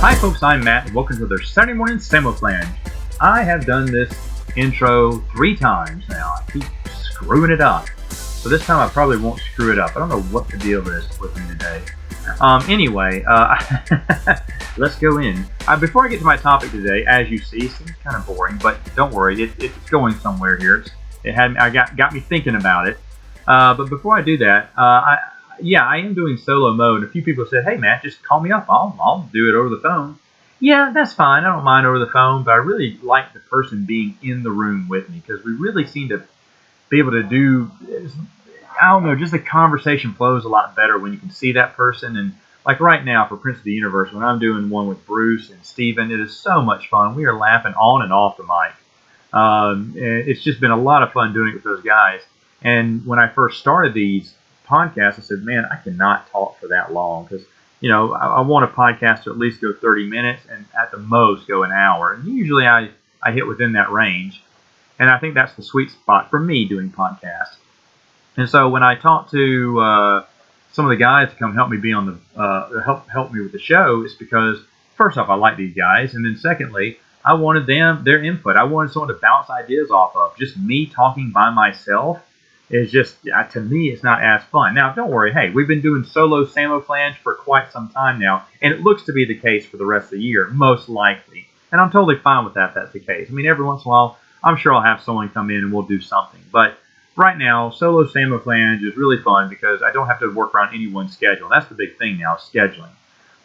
Hi folks, I'm Matt and welcome to the Saturday Morning Samoflange. I have done this intro 3 times now. I keep screwing it up. So this time I probably won't screw it up. I don't know what the deal is with me today. Anyway, let's go in. Before I get to my topic today, as you see, it seems kind of boring, but don't worry, it's going somewhere here. I got me thinking about it. But before I do that, I am doing solo mode. A few people said, "Hey, Matt, just call me up. I'll do it over the phone." Yeah, that's fine. I don't mind over the phone, but I really like the person being in the room with me because we really seem to be able to do. I don't know, just the conversation flows a lot better when you can see that person. And like right now for Prince of the Universe, when I'm doing one with Bruce and Steven, it is so much fun. We are laughing on and off the mic. And it's just been a lot of fun doing it with those guys. And when I first started these podcasts, I said, man, I cannot talk for that long because, I want a podcast to at least go 30 minutes and at the most go an hour. And usually I hit within that range. And I think that's the sweet spot for me doing podcasts. And so when I talked to some of the guys to come help me be on the help me with the show, it's because first off, I like these guys, and then secondly, I wanted their input. I wanted someone to bounce ideas off of. Just me talking by myself is just, to me, it's not as fun. Now, don't worry. Hey, we've been doing solo Samoflange for quite some time now, and it looks to be the case for the rest of the year, most likely. And I'm totally fine with that if that's the case. I mean, every once in a while, I'm sure I'll have someone come in and we'll do something. But right now, solo Samoflange is really fun because I don't have to work around anyone's schedule. That's the big thing now, scheduling.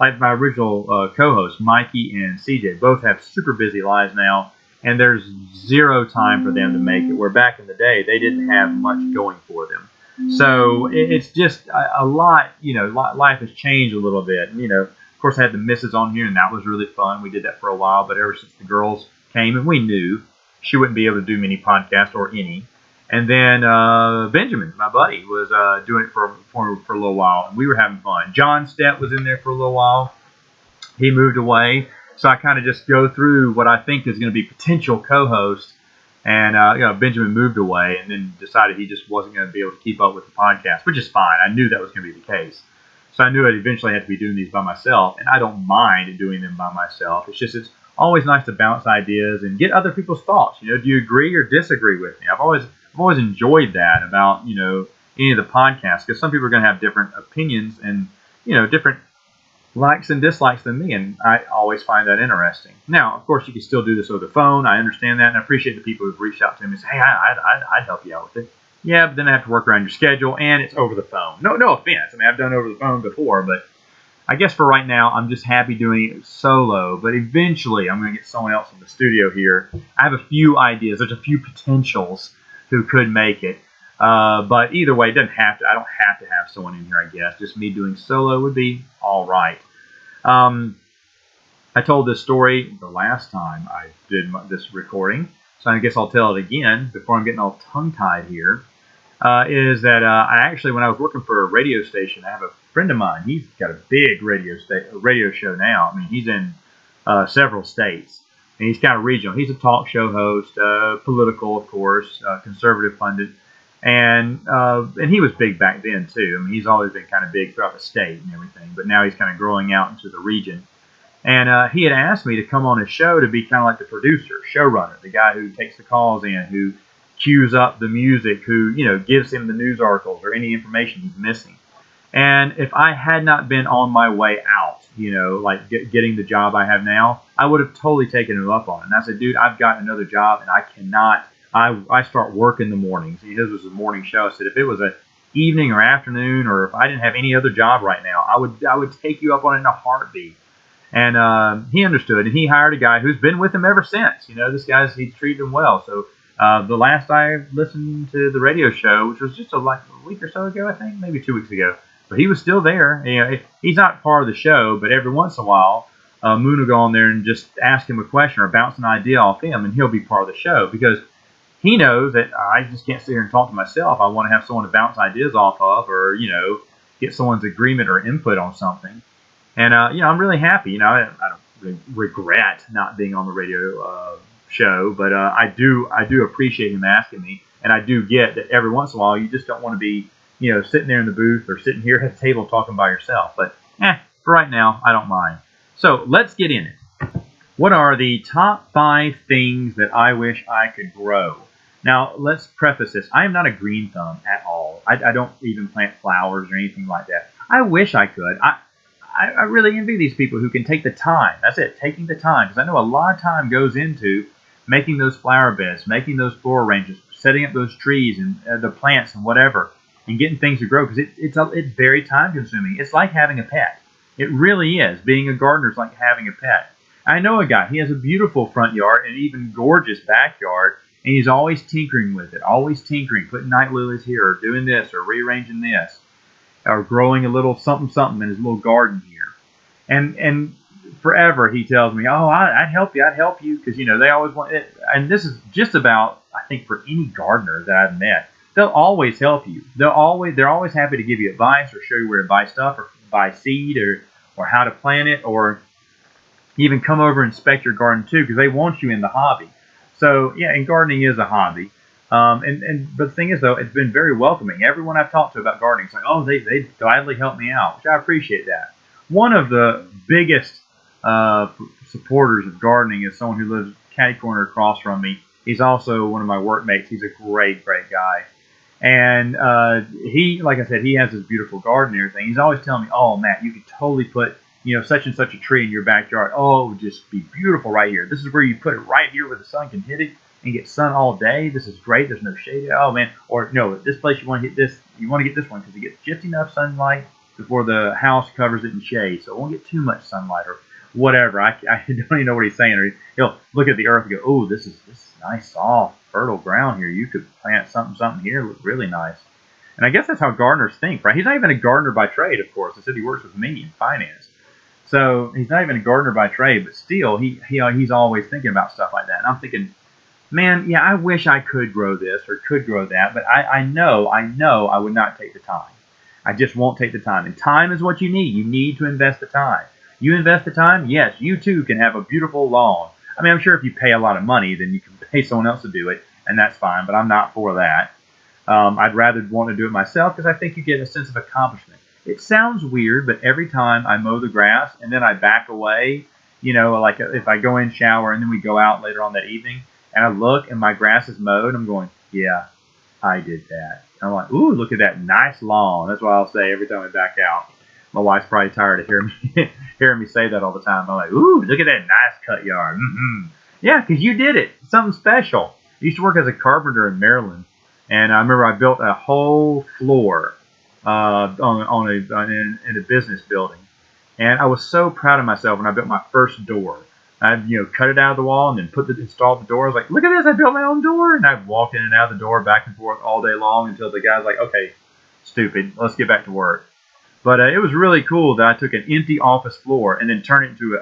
Like my original co-hosts, Mikey and CJ, both have super busy lives now, and there's zero time for them to make it, where back in the day, they didn't have much going for them. So it's just a lot, life has changed a little bit. And, of course, I had the missus on here, and that was really fun. We did that for a while, but ever since the girls came, and we knew she wouldn't be able to do many podcasts or any. And then Benjamin, my buddy, was doing it for a little while, and we were having fun. John Stepp was in there for a little while. He moved away. So I kind of just go through what I think is going to be potential co-hosts. And, Benjamin moved away and then decided he just wasn't going to be able to keep up with the podcast, which is fine. I knew that was going to be the case. So I knew I'd eventually have to be doing these by myself, and I don't mind doing them by myself. It's always nice to bounce ideas and get other people's thoughts. Do you agree or disagree with me? I've always enjoyed that about, any of the podcasts, because some people are going to have different opinions and, different likes and dislikes than me, and I always find that interesting. Now, of course, you can still do this over the phone. I understand that, and I appreciate the people who've reached out to me and say, hey, I'd help you out with it. Yeah, but then I have to work around your schedule, and it's over the phone. No offense. I mean, I've done it over the phone before, but I guess for right now, I'm just happy doing it solo, but eventually I'm going to get someone else in the studio here. I have a few ideas. There's a few potentials who could make it. But either way, I don't have to have someone in here, I guess. Just me doing solo would be all right. I told this story the last time I did this recording, so I guess I'll tell it again before I'm getting all tongue-tied here. Is that I actually, when I was working for a radio station, I have a friend of mine. He's got a big radio show now. I mean, he's in several states. And he's kind of regional. He's a talk show host, political, of course, conservative pundit. And he was big back then, too. I mean, he's always been kind of big throughout the state and everything. But now he's kind of growing out into the region. And he had asked me to come on his show to be kind of like the producer, showrunner, the guy who takes the calls in, who cues up the music, who, gives him the news articles or any information he's missing. And if I had not been on my way out, like getting the job I have now, I would have totally taken him up on it. And I said, dude, I've got another job and I cannot. I start work in the mornings. His was a morning show. I said, if it was an evening or afternoon, or if I didn't have any other job right now, I would take you up on it in a heartbeat. And he understood, and he hired a guy who's been with him ever since. This guy's, he's treated him well. So the last I listened to the radio show, which was just a week or so ago, I think, maybe 2 weeks ago, but he was still there. He's not part of the show, but every once in a while, Moon will go on there and just ask him a question or bounce an idea off him, and he'll be part of the show because he knows that I just can't sit here and talk to myself. I want to have someone to bounce ideas off of, or get someone's agreement or input on something. And I'm really happy. I don't really regret not being on the radio show, but I do appreciate him asking me, and I do get that every once in a while you just don't want to be sitting there in the booth or sitting here at a table talking by yourself. But for right now, I don't mind. So let's get in it. What are the top 5 things that I wish I could grow? Now, let's preface this. I am not a green thumb at all. I don't even plant flowers or anything like that. I wish I could. I really envy these people who can take the time. That's it, taking the time. Because I know a lot of time goes into making those flower beds, making those floral arrangements, setting up those trees and the plants and whatever, and getting things to grow. Because it's very time consuming. It's like having a pet. It really is. Being a gardener is like having a pet. I know a guy. He has a beautiful front yard and even gorgeous backyard, and he's always tinkering with it. Always tinkering, putting night lilies here, or doing this, or rearranging this, or growing a little something something in his little garden here. And forever he tells me, "Oh, I'd help you," because they always want it. And this is just about, I think, for any gardener that I've met, they'll always help you. They're always happy to give you advice or show you where to buy stuff or buy seed or how to plant it, or even come over and inspect your garden too, because they want you in the hobby. So yeah, and gardening is a hobby. But the thing is, though, it's been very welcoming. Everyone I've talked to about gardening is like, oh, they gladly help me out, which I appreciate that. One of the biggest supporters of gardening is someone who lives catty corner across from me. He's also one of my workmates. He's a great guy. And he, like I said, he has this beautiful garden and everything. He's always telling me, oh, Matt, you could totally put, such and such a tree in your backyard. Oh, it would just be beautiful right here. This is where you put it right here where the sun can hit it and get sun all day. This is great. There's no shade. Oh, man. Or, no, this place you want to get this. You want to get this one because it gets just enough sunlight before the house covers it in shade. So it won't get too much sunlight or whatever. I don't even know what he's saying. Or he'll look at the earth and go, oh, this is nice, soft, fertile ground here. You could plant something here. It look really nice. And I guess that's how gardeners think, right? He's not even a gardener by trade, of course. I said he works with me in finance. So he's not even a gardener by trade, but still, he's always thinking about stuff like that. And I'm thinking, man, yeah, I wish I could grow this or could grow that, but I know I would not take the time. I just won't take the time. And time is what you need. You need to invest the time. You invest the time, yes, you too can have a beautiful lawn. I mean, I'm sure if you pay a lot of money, then you can pay someone else to do it, and that's fine, but I'm not for that. I'd rather want to do it myself because I think you get a sense of accomplishment. It sounds weird, but every time I mow the grass and then I back away, like if I go in, shower, and then we go out later on that evening, and I look and my grass is mowed, I'm going, yeah, I did that. And I'm like, ooh, look at that nice lawn. That's what I'll say every time I back out. My wife's probably tired of hearing me say that all the time. I'm like, ooh, look at that nice cut yard. Mm-hmm. Yeah, because you did it. Something special. I used to work as a carpenter in Maryland, and I remember I built a whole floor in a business building, and I was so proud of myself when I built my first door. I cut it out of the wall and then installed the door. I was like, look at this, I built my own door, and I walked in and out of the door back and forth all day long until the guy's like, okay, stupid, let's get back to work. But it was really cool that I took an empty office floor and then turned it into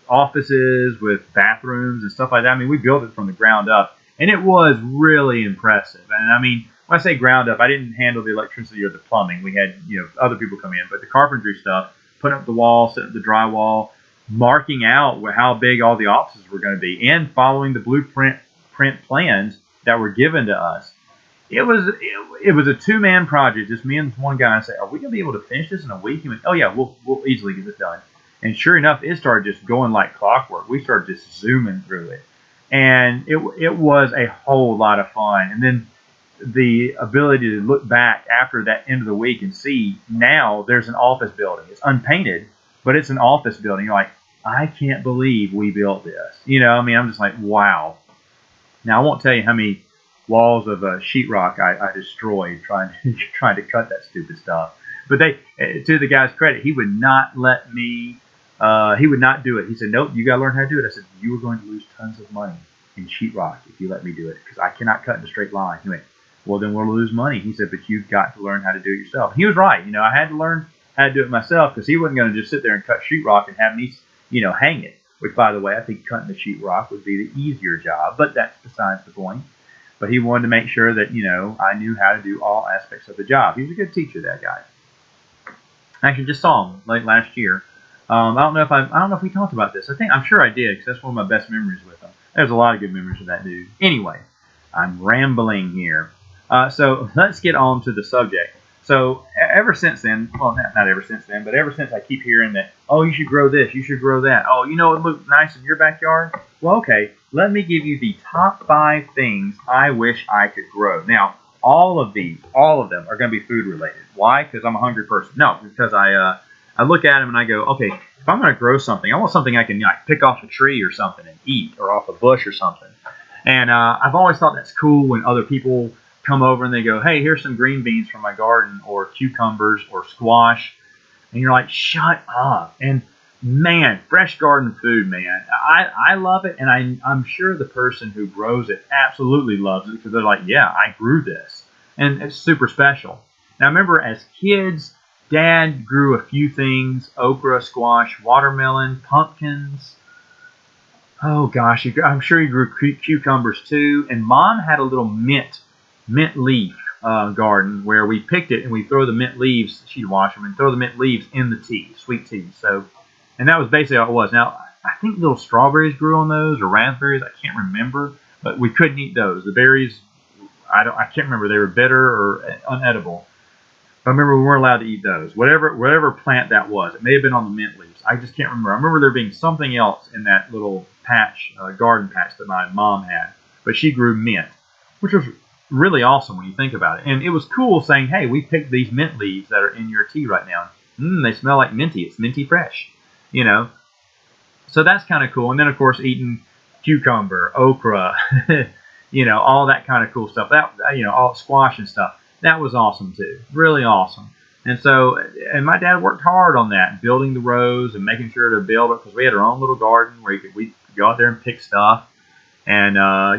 offices with bathrooms and stuff like that. I mean, we built it from the ground up, and it was really impressive. And I mean, when I say ground up, I didn't handle the electricity or the plumbing. We had other people come in, but the carpentry stuff, putting up the wall, setting up the drywall, marking out how big all the offices were going to be, and following the blueprint plans that were given to us. It was a 2-man project, just me and this one guy. I said, are we going to be able to finish this in a week? He went, oh yeah, we'll easily get this done. And sure enough, it started just going like clockwork. We started just zooming through it. And it was a whole lot of fun. And then the ability to look back after that end of the week and see now there's an office building. It's unpainted, but it's an office building. You're like, I can't believe we built this. I'm just like, wow. Now, I won't tell you how many walls of sheetrock I destroyed trying to cut that stupid stuff. But to the guy's credit, he would not let me. He would not do it. He said, nope, you got to learn how to do it. I said, you are going to lose tons of money in sheetrock if you let me do it because I cannot cut in a straight line. He went, well, then we'll lose money. He said, but you've got to learn how to do it yourself. He was right. I had to learn how to do it myself because he wasn't going to just sit there and cut sheetrock and have me, hang it. Which, by the way, I think cutting the sheetrock would be the easier job, but that's besides the point. But he wanted to make sure that, I knew how to do all aspects of the job. He was a good teacher, that guy. I actually just saw him late last year. I don't know if we talked about this. I'm sure I did because that's one of my best memories with him. There's a lot of good memories with that dude. Anyway, I'm rambling here. So let's get on to the subject. So ever since then, well, not ever since then, but ever since I keep hearing that, oh, you should grow this, you should grow that. Oh, you know, it looked nice in your backyard. Well, okay, let me give you the top 5 things I wish I could grow. Now, all of them are going to be food related. Why? Because I'm a hungry person. No, because I look at them and I go, okay, if I'm going to grow something, I want something I can like pick off a tree or something and eat, or off a bush or something. And I've always thought that's cool when other people come over and they go, hey, here's some green beans from my garden, or cucumbers, or squash. And you're like, shut up. And man, fresh garden food, man. I love it, and I'm sure the person who grows it absolutely loves it, because they're like, yeah, I grew this. And it's super special. Now, I remember as kids, Dad grew a few things: okra, squash, watermelon, pumpkins. Oh gosh, I'm sure he grew cucumbers too. And Mom had a little mint leaf garden where we picked it and we throw the mint leaves. She'd wash them and throw the mint leaves in the tea, sweet tea. So, and that was basically all it was. Now, I think little strawberries grew on those, or raspberries. I can't remember, but we couldn't eat those. The berries, I can't remember. They were bitter or unedible. I remember we weren't allowed to eat those. Whatever plant that was, it may have been on the mint leaves. I just can't remember. I remember there being something else in that little patch, garden patch that my mom had. But she grew mint, which was really awesome when you think about it. And it was cool saying, hey, we picked these mint leaves that are in your tea right now. They smell like minty. It's minty fresh, you know. So that's kind of cool. And then, of course, eating cucumber, okra, you know, all that kind of cool stuff. That, you know, all squash and stuff. That was awesome too, really awesome. And so, and my dad worked hard on that, building the rows and making sure to build it, because we had our own little garden where we could go out there and pick stuff. And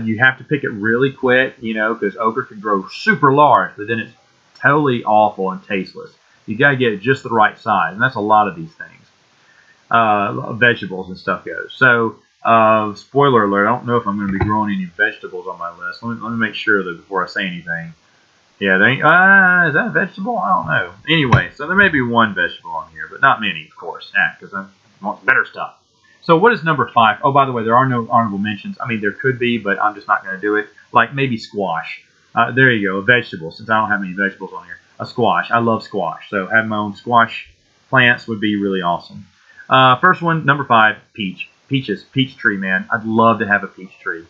you have to pick it really quick, you know, because okra can grow super large, but then it's totally awful and tasteless. You got to get it just the right size, and that's a lot of these things, vegetables and stuff goes. So, spoiler alert, I don't know if I'm going to be growing any vegetables on my list. Let me make sure that before I say anything. Yeah, is that a vegetable? I don't know. Anyway, so there may be one vegetable on here, but not many, of course, because I want better stuff. So what is number 5? Oh, by the way, there are no honorable mentions. I mean, there could be, but I'm just not going to do it. Like maybe squash. There you go, a vegetable, since I don't have any vegetables on here. A squash. I love squash, so having my own squash plants would be really awesome. First one, number 5, peach. Peaches. Peach tree, man. I'd love to have a peach tree.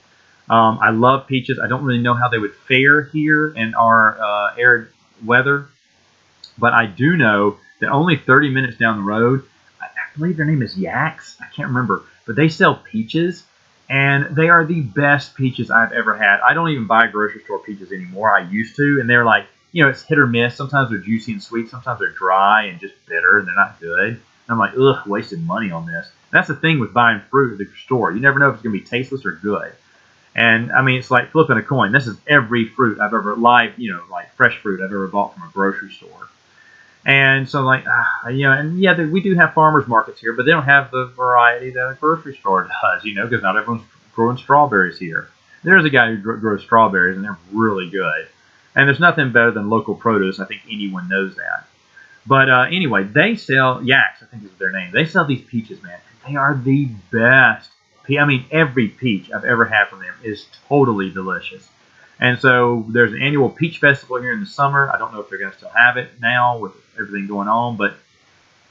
I love peaches. I don't really know how they would fare here in our arid weather, but I do know that only 30 minutes down the road, I believe their name is Yaks. I can't remember, but they sell peaches, and they are the best peaches I've ever had. I don't even buy grocery store peaches anymore. I used to, and they're like, you know, it's hit or miss. Sometimes they're juicy and sweet. Sometimes they're dry and just bitter, and they're not good. And I'm like, ugh, wasted money on this. And that's the thing with buying fruit at the store. You never know if it's going to be tasteless or good. And I mean, it's like flipping a coin. This is every fruit I've ever like fresh fruit I've ever bought from a grocery store. And so, like, you know, and yeah, we do have farmers markets here, but they don't have the variety that a grocery store does, you know, because not everyone's growing strawberries here. There's a guy who grows strawberries, and they're really good. And there's nothing better than local produce. I think anyone knows that. But anyway, they sell Yaks, I think is their name. They sell these peaches, man. They are the best. I mean, every peach I've ever had from them is totally delicious. And so there's an annual peach festival here in the summer. I don't know if they're going to still have it now with everything going on, but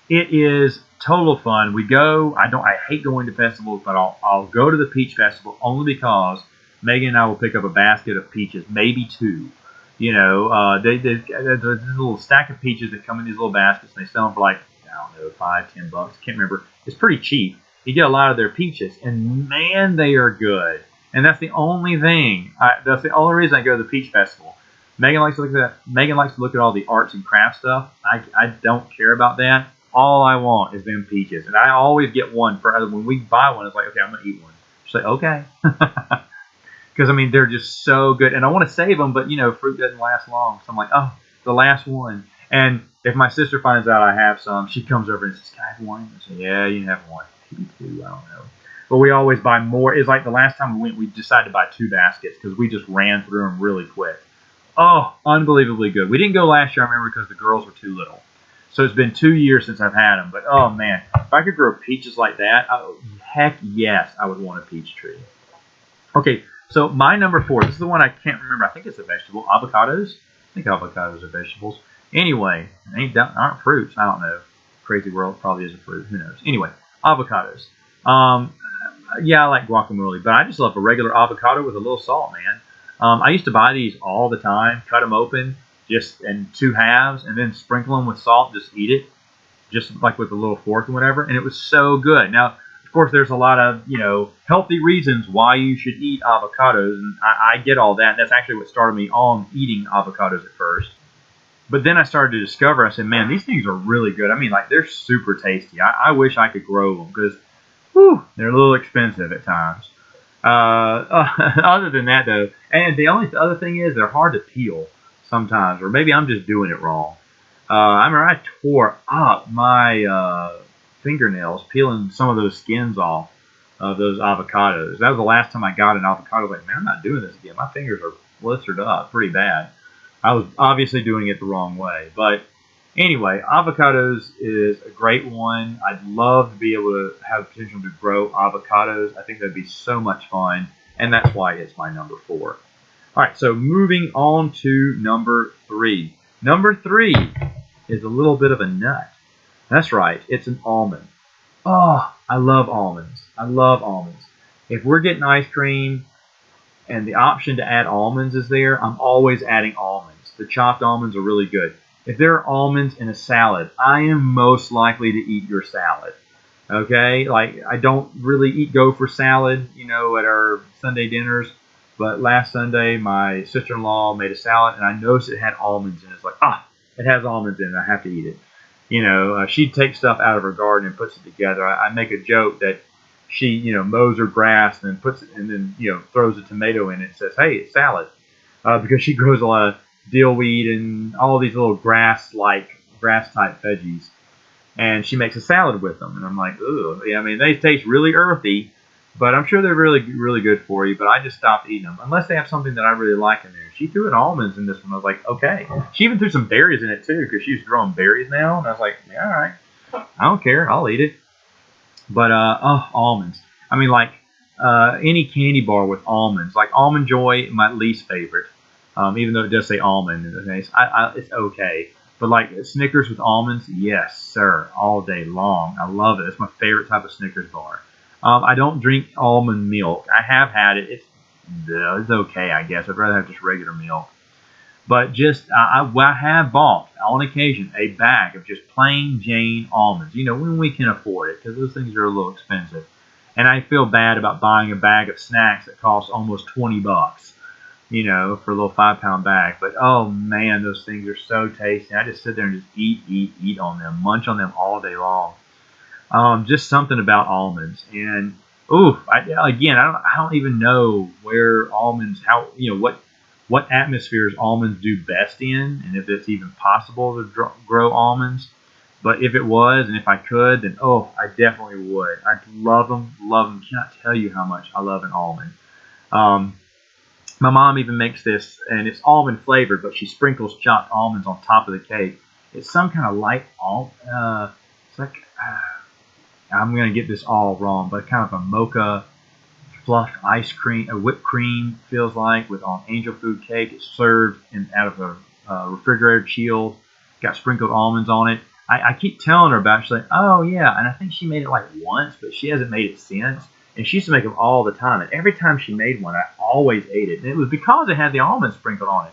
it is total fun. We go. I hate going to festivals, but I'll go to the peach festival only because Megan and I will pick up a basket of peaches, maybe 2. You know, there's a little stack of peaches that come in these little baskets, and they sell them for like, I don't know, $5, $10. Can't remember. It's pretty cheap. You get a lot of their peaches, and man, they are good. And that's the only thing. That's the only reason I go to the peach festival. Megan likes to look at that. Megan likes to look at all the arts and crafts stuff. I don't care about that. All I want is them peaches, and I always get one for when we buy one. It's like, okay, I'm gonna eat one. She's like, okay, because I mean they're just so good, and I want to save them, but you know, fruit doesn't last long. So I'm like, oh, the last one. And if my sister finds out I have some, she comes over and says, "Can I have one?" I say, "Yeah, you can have one." Maybe 2. I don't know. But we always buy more. It's like the last time we went, we decided to buy 2 baskets because we just ran through them really quick. Oh, unbelievably good. We didn't go last year, I remember, because the girls were too little. So it's been 2 years since I've had them. But, oh, man, if I could grow peaches like that, heck yes, I would want a peach tree. Okay, so my number 4, this is the one I can't remember. I think it's a vegetable. Avocados. I think avocados are vegetables. Anyway, aren't fruits. I don't know. Crazy world probably is a fruit. Who knows? Anyway, avocados. Um, yeah, I like guacamole, but I just love a regular avocado with a little salt, man. I used to buy these all the time, cut them open, just in two halves, and then sprinkle them with salt, just eat it, just like with a little fork and whatever, and it was so good. Now, of course, there's a lot of healthy reasons why you should eat avocados, and I get all that. That's actually what started me on eating avocados at first. But then I started to discover, I said, man, these things are really good. I mean, like, they're super tasty. I wish I could grow them because, whew, they're a little expensive at times. Other than that, though, and the only other thing is they're hard to peel sometimes, or maybe I'm just doing it wrong. I remember I tore up my fingernails peeling some of those skins off of those avocados. That was the last time I got an avocado. I was like, man, I'm not doing this again. My fingers are blistered up pretty bad. I was obviously doing it the wrong way. But anyway, avocados is a great one. I'd love to be able to have potential to grow avocados. I think that'd be so much fun. And that's why it's my number 4. All right, so moving on to number 3. Number 3 is a little bit of a nut. That's right, it's an almond. Oh, I love almonds. I love almonds. If we're getting ice cream and the option to add almonds is there, I'm always adding almonds. The chopped almonds are really good. If there are almonds in a salad, I am most likely to eat your salad. Okay? Like, I don't really go for salad, at our Sunday dinners. But last Sunday, my sister-in-law made a salad, and I noticed it had almonds in it. It's like, it has almonds in it. I have to eat it. She'd take stuff out of her garden and puts it together. I make a joke that she, mows her grass and then puts it, and then, throws a tomato in it and says, hey, it's salad. Because she grows a lot of dill weed and all these little grass-type veggies. And she makes a salad with them. And I'm like, ooh, yeah, I mean, they taste really earthy, but I'm sure they're really, really good for you. But I just stopped eating them unless they have something that I really like in there. She threw in almonds in this one. I was like, okay. She even threw some berries in it too because she's growing berries now. And I was like, yeah, all right, I don't care, I'll eat it. But almonds. I mean, like any candy bar with almonds, like Almond Joy, my least favorite. Even though it does say almond in the case, it's okay. But like Snickers with almonds, yes, sir, all day long. I love it. It's my favorite type of Snickers bar. I don't drink almond milk. I have had it. It's okay, I guess. I'd rather have just regular milk. But just I have bought on occasion a bag of just plain Jane almonds. When we can afford it, because those things are a little expensive. And I feel bad about buying a bag of snacks that costs almost $20. For a little 5-pound bag. But oh man, those things are so tasty. I just sit there and just eat on them, munch on them all day long. Just something about almonds. And I don't even know where almonds, what atmospheres almonds do best in, and if it's even possible to grow almonds. But if it was, and if I could, then I definitely would. I'd love them, love them. Cannot tell you how much I love an almond. My mom even makes this, and it's almond flavored, but she sprinkles chopped almonds on top of the cake. It's some kind of light almond. It's like I'm gonna get this all wrong, but kind of a mocha fluff ice cream, a whipped cream feels like with on angel food cake. It's served out of a refrigerator chilled. Got sprinkled almonds on it. I keep telling her about it. She's like, oh yeah, and I think she made it like once, but she hasn't made it since. And she used to make them all the time. And every time she made one, I always ate it. And it was because it had the almonds sprinkled on it.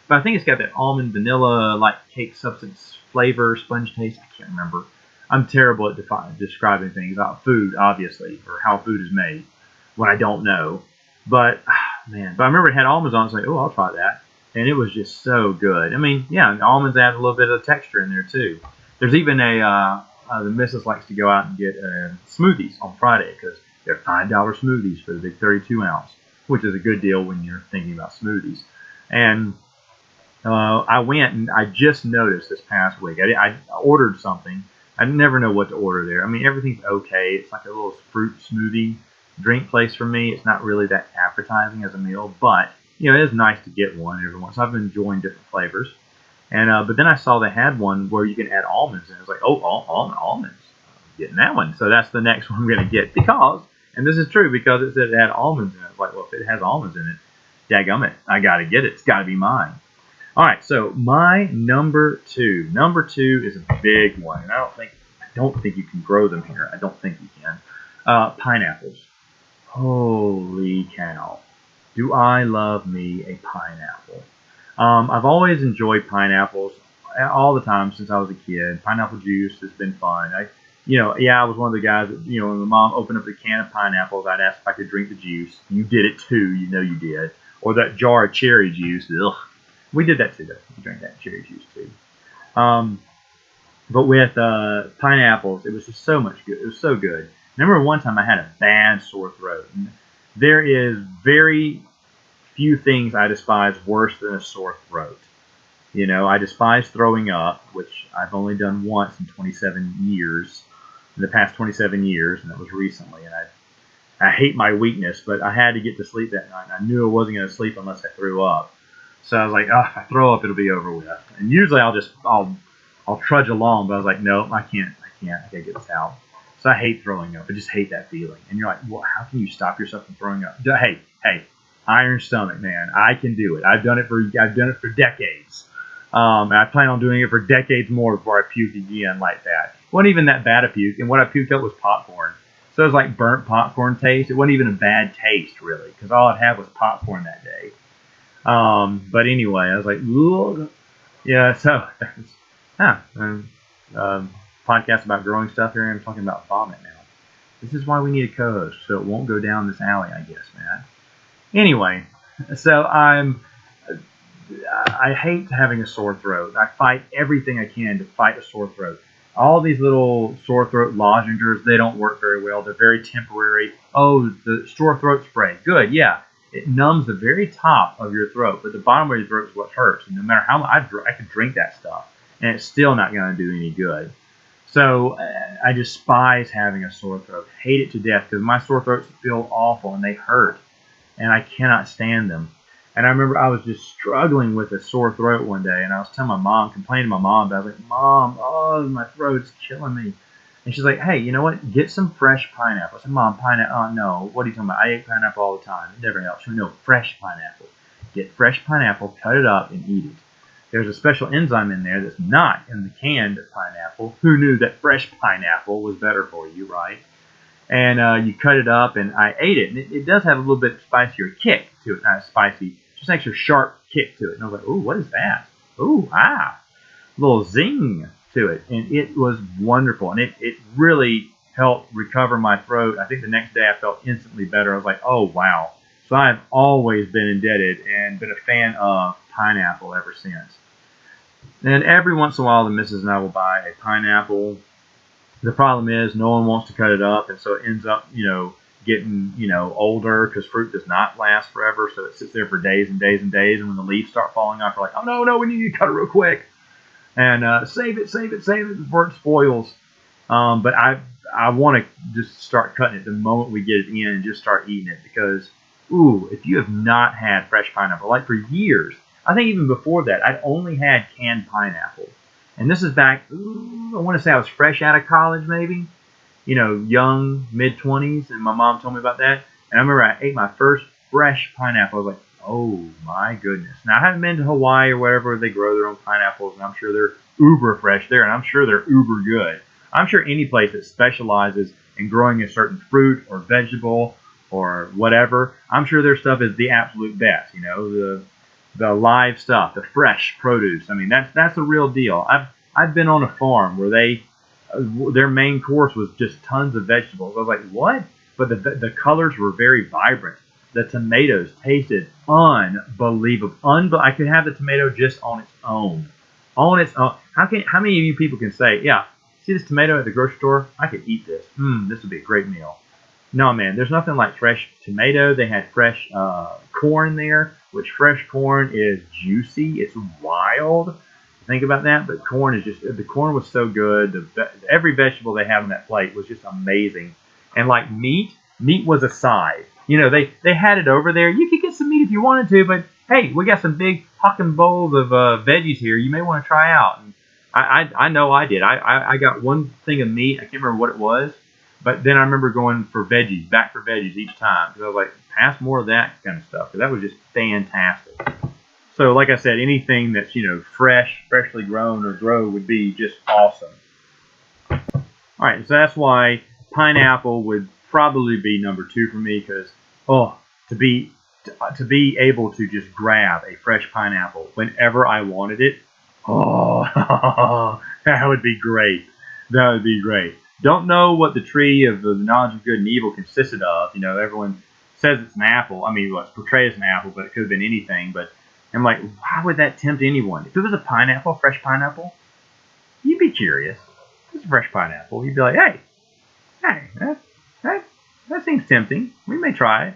But I think it's got that almond vanilla like cake substance flavor, sponge taste. I can't remember. I'm terrible at describing things about food, obviously, or how food is made when I don't know. But man, but I remember it had almonds on it. I was like, oh, I'll try that. And it was just so good. I mean, yeah, and almonds add a little bit of texture in there too. There's even the missus likes to go out and get smoothies on Friday because they're $5 smoothies for the big 32 ounce, which is a good deal when you're thinking about smoothies. And I went and I just noticed this past week. I ordered something. I never know what to order there. I mean, everything's okay. It's like a little fruit smoothie drink place for me. It's not really that appetizing as a meal, but it is nice to get one every once. So I've been enjoying different flavors. And but then I saw they had one where you can add almonds, and I was like, oh, almonds. I'm getting that one. So that's the next one I'm going to get because, and this is true because it said it had almonds in it. I was like, well, if it has almonds in it, dadgummit, I got to get it. It's got to be mine. All right, so my number two. Number two is a big one, and I don't think you can grow them here. I don't think you can. Pineapples. Holy cow! Do I love me a pineapple? I've always enjoyed pineapples all the time since I was a kid. Pineapple juice has been fun. I was one of the guys that, when my mom opened up the can of pineapples, I'd ask if I could drink the juice. You did it too. You know you did. Or that jar of cherry juice. Ugh. We did that too, though. We drank that cherry juice too. Um, but with pineapples, it was just so much good. It was so good. I remember one time I had a bad sore throat. And there is very few things I despise worse than a sore throat. I despise throwing up, which I've only done once in 27 years, in the past 27 years, and that was recently. And I hate my weakness, but I had to get to sleep that night. I knew I wasn't going to sleep unless I threw up. So I was like, if I throw up, it'll be over with. And usually I'll trudge along, but I was like, no, I can't. I gotta get this out. So I hate throwing up. I just hate that feeling. And you're like, well, how can you stop yourself from throwing up? Hey, iron stomach, man. I can do it. I've done it for decades. And I plan on doing it for decades more before I puke again like that. It wasn't even that bad a puke, and what I puked up was popcorn. So it was like burnt popcorn taste. It wasn't even a bad taste, really, because all I'd had was popcorn that day. But anyway, I was like, ugh. Yeah, so, podcast about growing stuff here, I'm talking about vomit now. This is why we need a co-host, so it won't go down this alley, I guess, man. Anyway, so I hate having a sore throat. I fight everything I can to fight a sore throat. All these little sore throat lozenges, they don't work very well. They're very temporary. Oh, the sore throat spray. Good, yeah. It numbs the very top of your throat, but the bottom of your throat is what hurts. And no matter how much I could drink that stuff, and it's still not going to do any good. So I despise having a sore throat. Hate it to death because my sore throats feel awful and they hurt, and I cannot stand them. And I remember I was just struggling with a sore throat one day, and I was telling my mom, complaining to my mom, but I was like, Mom, my throat's killing me. And she's like, hey, you know what? Get some fresh pineapple. I said, Mom, pineapple? Oh, no. What are you talking about? I ate pineapple all the time. It never helps. No, fresh pineapple. Get fresh pineapple, cut it up, and eat it. There's a special enzyme in there that's not in the canned pineapple. Who knew that fresh pineapple was better for you, right? And you cut it up, and I ate it. And it does have a little bit spicier kick to it. Not spicy, just an extra sharp kick to it. And I was like, ooh, what is that? Ooh, a little zing to it. And it was wonderful. And it really helped recover my throat. I think the next day I felt instantly better. I was like, oh, wow. So I've always been indebted and been a fan of pineapple ever since. And every once in a while, the missus and I will buy a pineapple. The problem is no one wants to cut it up, and so it ends up, getting, older because fruit does not last forever. So it sits there for days and days and days, and when the leaves start falling off, we're like, oh, no, we need to cut it real quick. And save it before it spoils. But I want to just start cutting it the moment we get it in and just start eating it because, if you have not had fresh pineapple, like for years, I think even before that, I'd only had canned pineapple. And this is back, I want to say I was fresh out of college maybe, young, mid-20s, and my mom told me about that. And I remember I ate my first fresh pineapple. I was like, oh my goodness. Now, I haven't been to Hawaii or wherever where they grow their own pineapples, and I'm sure they're uber fresh there, and I'm sure they're uber good. I'm sure any place that specializes in growing a certain fruit or vegetable or whatever, I'm sure their stuff is the absolute best, the live stuff, the fresh produce. I mean, that's the real deal. I've been on a farm where their main course was just tons of vegetables. I was like, what? But the colors were very vibrant. The tomatoes tasted unbelievable. I could have the tomato just on its own. On its own. How many of you people can say, yeah, see this tomato at the grocery store? I could eat this. This would be a great meal. No, man, there's nothing like fresh tomato. They had fresh corn there, which fresh corn is juicy. It's wild. Think about that. But the corn was so good. Every vegetable they had on that plate was just amazing. And like meat was a side. They had it over there. You could get some meat if you wanted to, but hey, we got some big fucking bowls of veggies here. You may want to try out. And I know I did. I got one thing of meat. I can't remember what it was. But then I remember going back for veggies each time. Because I was like, pass more of that kind of stuff. Because that was just fantastic. So like I said, anything that's, freshly grown or grow would be just awesome. All right, so that's why pineapple would probably be number 2 for me, because to be to be able to just grab a fresh pineapple whenever I wanted it, that would be great. That would be great. Don't know what the tree of the knowledge of good and evil consisted of. Everyone says it's an apple. I mean, well, it's portrayed as an apple, but it could have been anything. But I'm like, why would that tempt anyone? If it was a pineapple, fresh pineapple, you'd be curious. It's a fresh pineapple. You'd be like, hey, that seems tempting. We may try it.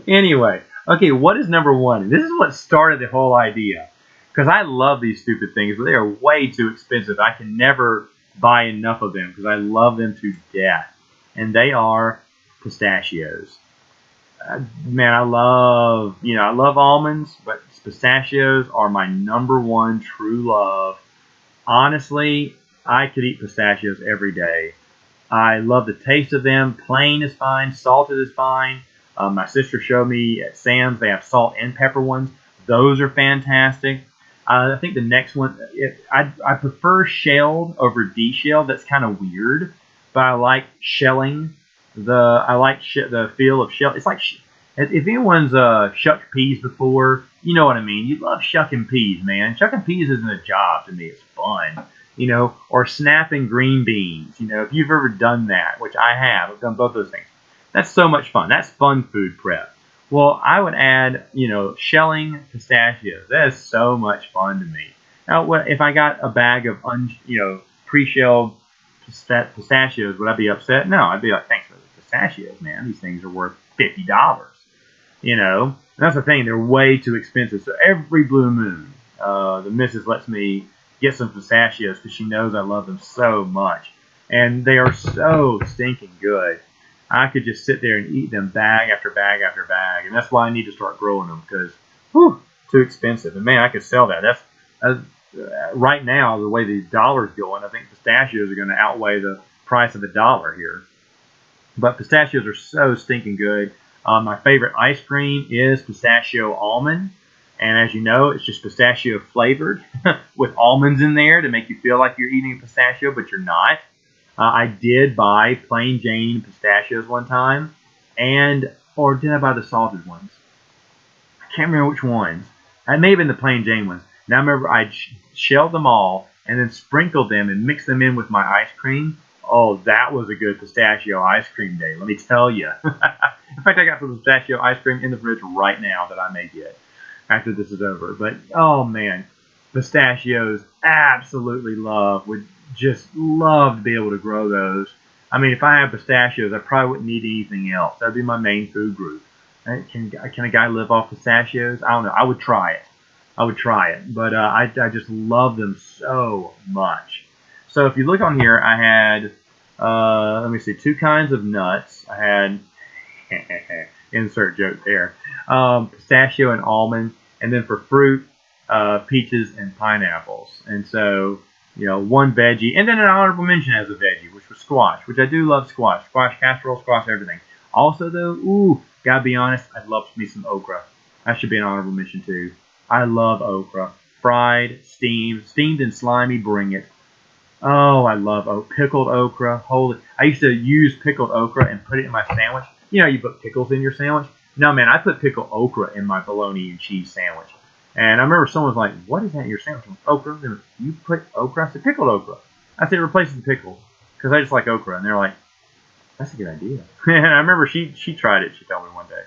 Anyway, okay, what is number 1? This is what started the whole idea. Because I love these stupid things, but they are way too expensive. I can never buy enough of them because I love them to death. And they are pistachios. Man, I love almonds, but pistachios are my number 1 true love. Honestly, I could eat pistachios every day. I love the taste of them. Plain is fine. Salted is fine. My sister showed me at Sam's, they have salt and pepper ones. Those are fantastic. I think the next one, I prefer shelled over de-shelled. That's kind of weird, but I like shelling. The feel of shell. It's like, if anyone's shucked peas before, you know what I mean. You love shucking peas, man. Shucking peas isn't a job to me. It's fun. Or snapping green beans. If you've ever done that, which I have, I've done both those things. That's so much fun. That's fun food prep. Well, I would add, shelling pistachios. That is so much fun to me. Now, if I got a bag of, pre-shelled pistachios, would I be upset? No, I'd be like, thanks for the pistachios, man. These things are worth $50. And that's the thing. They're way too expensive. So every blue moon, the missus lets me get some pistachios because she knows I love them so much. And they are so stinking good. I could just sit there and eat them bag after bag after bag. And that's why I need to start growing them, because, too expensive. And man, I could sell that. That's right now, the way the dollar's going, I think pistachios are going to outweigh the price of the dollar here. But pistachios are so stinking good. My favorite ice cream is pistachio almond. And as you know, it's just pistachio flavored with almonds in there to make you feel like you're eating a pistachio, but you're not. I did buy plain Jane pistachios one time, or did I buy the salted ones? I can't remember which ones. It may have been the plain Jane ones. Now I remember I shelled them all and then sprinkled them and mixed them in with my ice cream. Oh, that was a good pistachio ice cream day, let me tell you. In fact, I got some pistachio ice cream in the fridge right now that I may get after this is over. But, oh man, pistachios, absolutely would just love to be able to grow those. I mean, if I have pistachios, I probably wouldn't need anything else. That'd be my main food group. Can a guy live off pistachios? I don't know. I would try it. But I just love them so much. So if you look on here, I had, let me see, 2 kinds of nuts. I had, insert joke there, pistachio and almond. And then for fruit, peaches and pineapples. And so, 1 veggie. And then an honorable mention as a veggie, which was squash, which I do love squash. Squash casserole, squash everything. Also, though, gotta be honest, I'd love me some okra. That should be an honorable mention, too. I love okra. Fried, steamed and slimy, bring it. Oh, I love pickled okra. Holy! I used to use pickled okra and put it in my sandwich. You put pickles in your sandwich. No, man, I put pickled okra in my bologna and cheese sandwich. And I remember someone was like, what is that in your sandwich? Okra? Like, you put okra? I said, pickled okra. I said, it replaces the pickles. Because I just like okra. And they're like, that's a good idea. And I remember she tried it, she told me one day.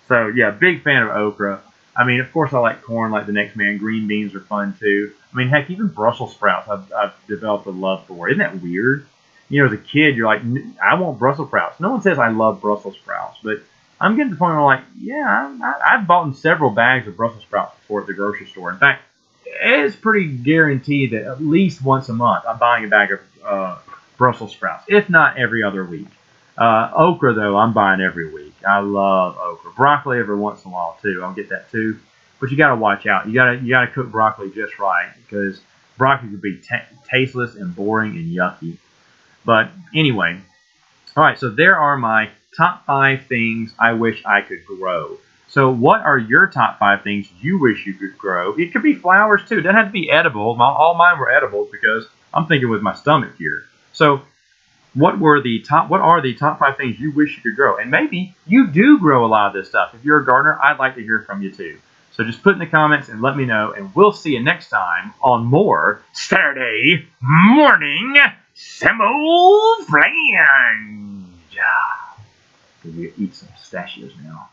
So, yeah, big fan of okra. I mean, of course, I like corn like the next man. Green beans are fun, too. I mean, heck, even Brussels sprouts I've developed a love for. Isn't that weird? As a kid, you're like, I want Brussels sprouts. No one says I love Brussels sprouts, but I'm getting to the point where I'm like, yeah, I've bought several bags of Brussels sprouts before at the grocery store. In fact, it's pretty guaranteed that at least once a month I'm buying a bag of Brussels sprouts, if not every other week. Okra, though, I'm buying every week. I love okra. Broccoli every once in a while, too. I'll get that, too. But you got to watch out. You got to cook broccoli just right, because broccoli could be tasteless and boring and yucky. But anyway, all right, so there are my top 5 things I wish I could grow. So what are your top 5 things you wish you could grow? It could be flowers too. It doesn't have to be edible. All mine were edible because I'm thinking with my stomach here. So what are the top 5 things you wish you could grow? And maybe you do grow a lot of this stuff. If you're a gardener, I'd like to hear from you too. So just put in the comments and let me know, and we'll see you next time on more Saturday Morning Samoflange. We eat some pistachios now.